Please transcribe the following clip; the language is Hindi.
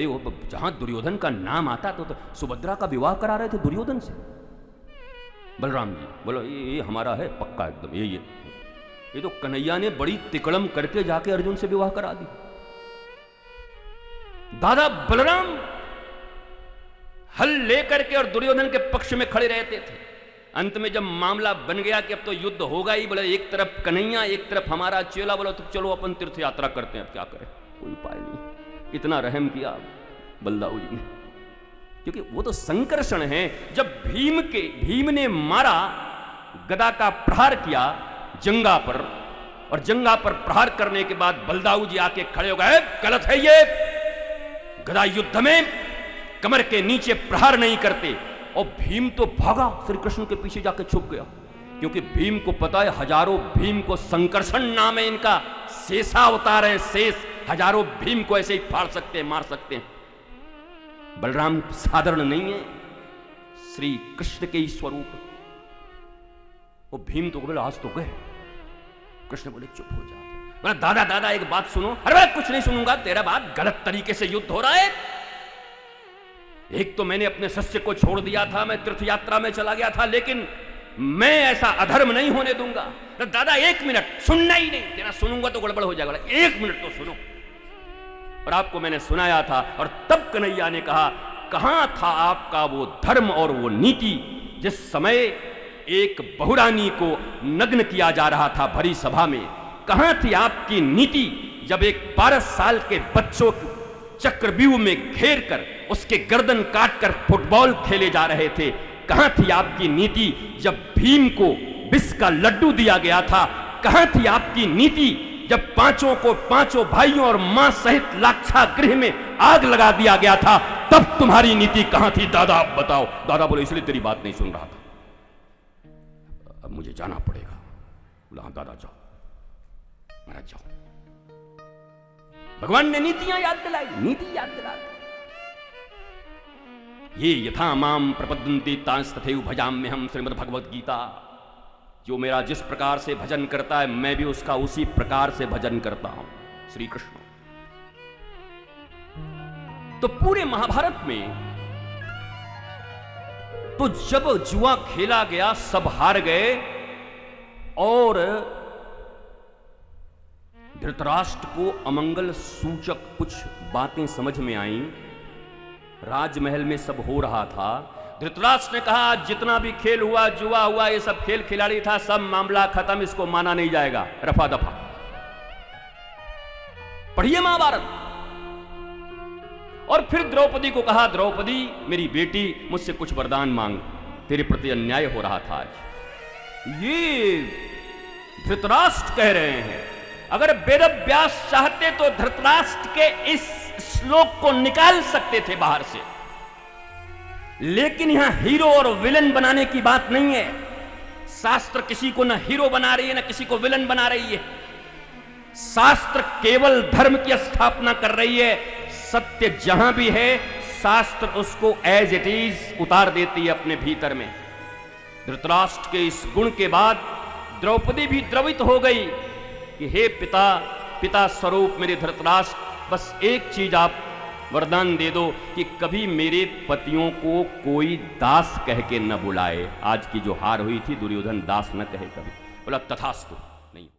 खड़े हो, जहां दुर्योधन का नाम आता तो सुभद्रा का विवाह करा रहे थे दुर्योधन से। बलराम जी बोलो ये हमारा है पक्का एकदम, ये तो कन्हैया ने बड़ी तिकड़म करके जाके अर्जुन से विवाह करा दी। दादा बलराम हल लेकर के और दुर्योधन के पक्ष में खड़े रहते थे। अंत में जब मामला बन गया कि अब तो युद्ध होगा ही, बोले एक तरफ कन्हैया एक तरफ हमारा चेला, बोला तो चलो अपन तीर्थ यात्रा करते हैं, अब क्या करें, कोई उपाय नहीं। इतना रहम किया बलदाऊ जी ने, क्योंकि वो तो संकर्षण है। जब भीम ने मारा, गदा का प्रहार किया जंगा पर, और जंगा पर प्रहार करने के बाद बलदाऊ जी आके खड़े हो गए, गलत है ये, गदा युद्ध में कमर के नीचे प्रहार नहीं करते। और भीम तो भागा, श्री कृष्ण के पीछे जाके छुप गया, क्योंकि भीम को पता है हजारों भीम को, संकर्षण नाम है इनका, शेषा अवतार है, शेष, हजारों भीम को ऐसे ही फाड़ सकते हैं, मार सकते हैं। बलराम साधारण नहीं है, श्री कृष्ण के ही स्वरूप। वो भीम तो बोले आज तो गए, कृष्ण बोले चुप हो जा। बोला दादा दादा एक बात सुनो। अरे मैं कुछ नहीं सुनूंगा, तेरा बात गलत तरीके से युद्ध हो रहा है। एक तो मैंने अपने शिष्य को छोड़ दिया था, मैं तीर्थ यात्रा में चला गया था, लेकिन मैं ऐसा अधर्म नहीं होने दूंगा। तो दादा एक मिनट, सुनना ही नहीं, तेरा सुनूंगा तो गड़बड़ हो जाएगा, एक मिनट तो सुनो। और आपको मैंने सुनाया था, और तब कन्हैया ने कहा कहां था आपका वो धर्म और वो नीति, जिस समय एक बहुरानी को नग्न किया जा रहा था भरी सभा में। कहां थी आपकी नीति जब एक 12 साल के बच्चों को चक्रव्यूह में घेर कर उसके गर्दन काटकर फुटबॉल खेले जा रहे थे। कहां थी आपकी नीति जब भीम को विष का लड्डू दिया गया था। कहां थी आपकी नीति जब पांचों को, पांचों भाइयों और मां सहित लाक्षागृह में आग लगा दिया गया था, तब तुम्हारी नीति कहां थी दादा, आप बताओ। दादा बोले इसलिए तेरी बात नहीं सुन रहा था, अब मुझे जाना पड़ेगा। बोला हाँ दादा जाओ, महाराज जाओ। भगवान ने नीतियां याद दिलाई, नीति याद दिला। ये यथा माम प्रपद्यन्ते तांस्तथैव भजाम्यहम्, श्रीमद् भगवद गीता। जो मेरा जिस प्रकार से भजन करता है, मैं भी उसका उसी प्रकार से भजन करता हूं। श्री कृष्ण। तो पूरे महाभारत में तो जब जुआ खेला गया सब हार गए, और धृतराष्ट्र को अमंगल सूचक कुछ बातें समझ में आई। राजमहल में सब हो रहा था। धृतराष्ट्र ने कहा जितना भी खेल हुआ, जुआ हुआ, ये सब खेल खिलाड़ी था, सब मामला खत्म, इसको माना नहीं जाएगा, रफा दफा। पढ़िए महाभारत। और फिर द्रौपदी को कहा द्रौपदी मेरी बेटी, मुझसे कुछ वरदान मांग, तेरे प्रति अन्याय हो रहा था आज। ये धृतराष्ट्र कह रहे हैं। अगर वेदव्यास चाहते तो धृतराष्ट्र के इस श्लोक को निकाल सकते थे बाहर से, लेकिन यहां हीरो और विलन बनाने की बात नहीं है। शास्त्र किसी को न हीरो बना रही है, न किसी को विलन बना रही है। शास्त्र केवल धर्म की स्थापना कर रही है। सत्य जहां भी है, शास्त्र उसको एज इट इज उतार देती है अपने भीतर में। धृतराष्ट्र के इस गुण के बाद द्रौपदी भी द्रवित हो गई कि हे पिता, पिता स्वरूप मेरे धृतराष्ट्र, बस एक चीज आप वरदान दे दो कि कभी मेरे पतियों को कोई दास कह के न बुलाए। आज की जो हार हुई थी, दुर्योधन दास न कहे कभी। बोला तथास्तु। नहीं।